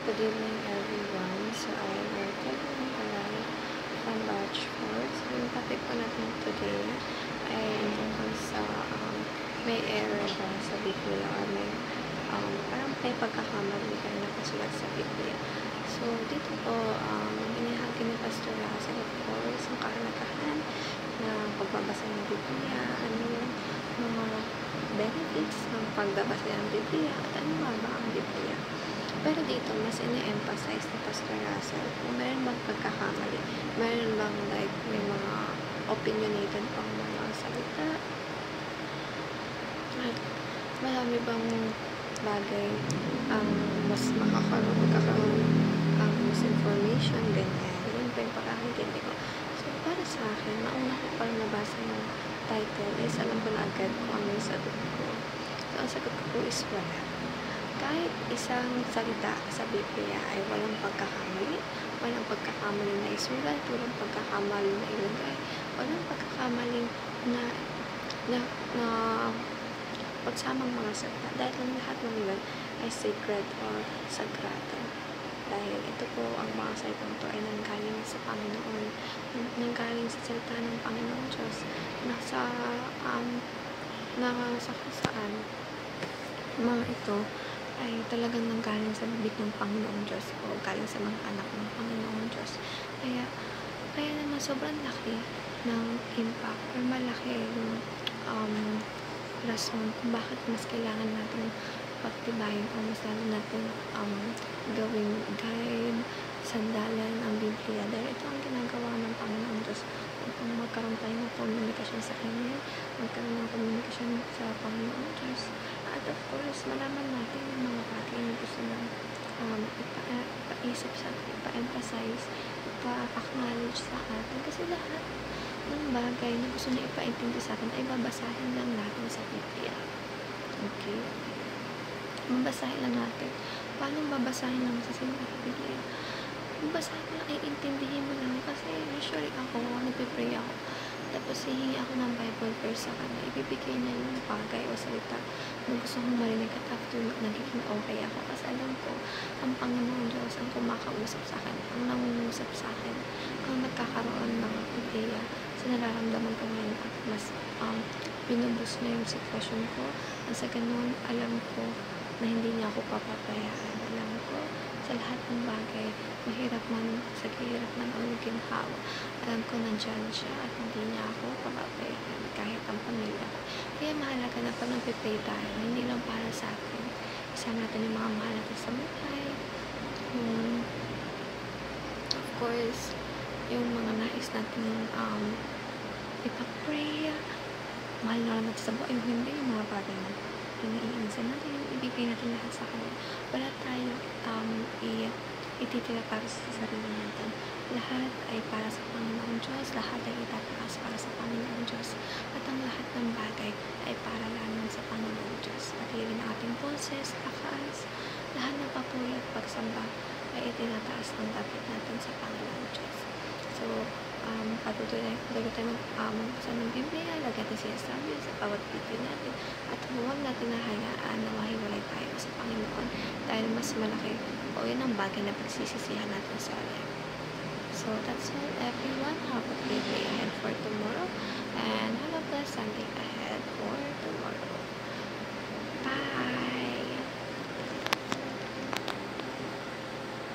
Good evening everyone. So I am Kevin Alay from Batch 4. So yung topic po natin today ay tungkol sa may error ba sa Biblia or may parang may pagkakamali kayo nakasulat sa Biblia. So dito po binahagi ni Pastor Russell of course ang kahalagahan na pagbabasa ng Biblia, ano yung mga benefits ng pagbabasa ng Biblia at ano ba ang Biblia. Pero dito, mas ini-emphasize ni Pastor Russell kung meron bang pagkakamali, meron bang like may mga opinionated pang mga salita, at marami bang bagay ang mas magkakaroon ang misinformation, ganyan. Yun pa yung pagkakaintindi ko. So, para sa akin, nauna ko parang nabasa yung title is alam ko na agad kung ano yung sagot ko. So, ang sagot ko po is wala. Kahit isang salita sa Biblia ay walang pagkakamali, walang pagkakamali na isulat, walang pagkakamali na ilagay, walang pagkakamali na pagsamang mga salita. Dahil ang lahat ng yun ay sacred or sagrado. Dahil ito po ang mga salitang ito ay nanggaling sa Panginoon, nanggaling sa salita ng Panginoon Diyos, saan mga ito ay talagang nanggaling sa bibig ng Panginoon Diyos o galing sa mga anak ng Panginoon Diyos. Kaya naman sobrang laki ng impact or malaki yung rason kung bakit mas kailangan natin pagtibayin o mas lalo natin gawing guide, sandalan ang Biblia. Dahil ito ang ginagawa ng Panginoon Diyos upang magkaroon tayo ng komunikasyon sa Kanya, magkaroon ng komunikasyon sa Panginoon Diyos. At of course, malaman natin yung mga bagay na gusto na ipaisip sa atin, ipa-emphasize, ipa-acknowledge sa atin. Kasi lahat ng bagay na gusto na ipaintindi sa atin ay babasahin lang natin sa Biblia. Okay? Babasahin lang natin. Paano babasahin lang sa Biblia? Babasahin mo lang, iintindihin mo lang. Kasi usually ako, nagpipray ako. Tapos hihingi ako ng Bible verse sa kanya. Ibibigay niya yung bagay o salita na gusto kong marinig at after nagiging okay ako. Kasi alam ko, ang Panginoon Diyos ang kumakausap sa akin, ang nangungusap sa akin, ang nagkakaroon ng ideya sa nararamdaman ko ngayon at mas binubus na yung sitwasyon ko. At sa ganun, alam ko na hindi niya ako papapayaan. Alam ko, sa lahat ng bagay, mahirap man, sa hirap man o ginhawa, alam ko nandyan siya at hindi niya ako papapayaan kahit ang pamilya ko. Kaya mahalaga na pag nagpipray tayo, hindi lang para sa atin. Isama natin yung mga mahal natin sa buhay. Of course, yung mga nais natin ipag-pray, mahal na lang natin sa buhay, yung hindi, yung mga bagay na iniinsan natin, ibigay natin lahat sa kanya. Wala tayo ititira para sa sarili natin. Lahat ay para sa Panginoon Diyos, lahat ay itataas para sa Panginoon Diyos, at ang lahat ng bagay ay para lamang sa Panginoon Diyos. Pati rin ang ating boses, lakas, lahat ng papuri at pagsamba ay itinataas ng dapat natin sa Panginoon Diyos. So, patuloy tayo magbasa ng Biblia, lagyan natin sinasabi sa bawat video natin, at huwag natin nahayaan na mahiwalay tayo sa Panginoon dahil mas malaki o yun ang bagay na pagsisisihan natin sa life. So that's all everyone. Have a great day ahead for tomorrow and have a blessed Sunday ahead for tomorrow. Bye!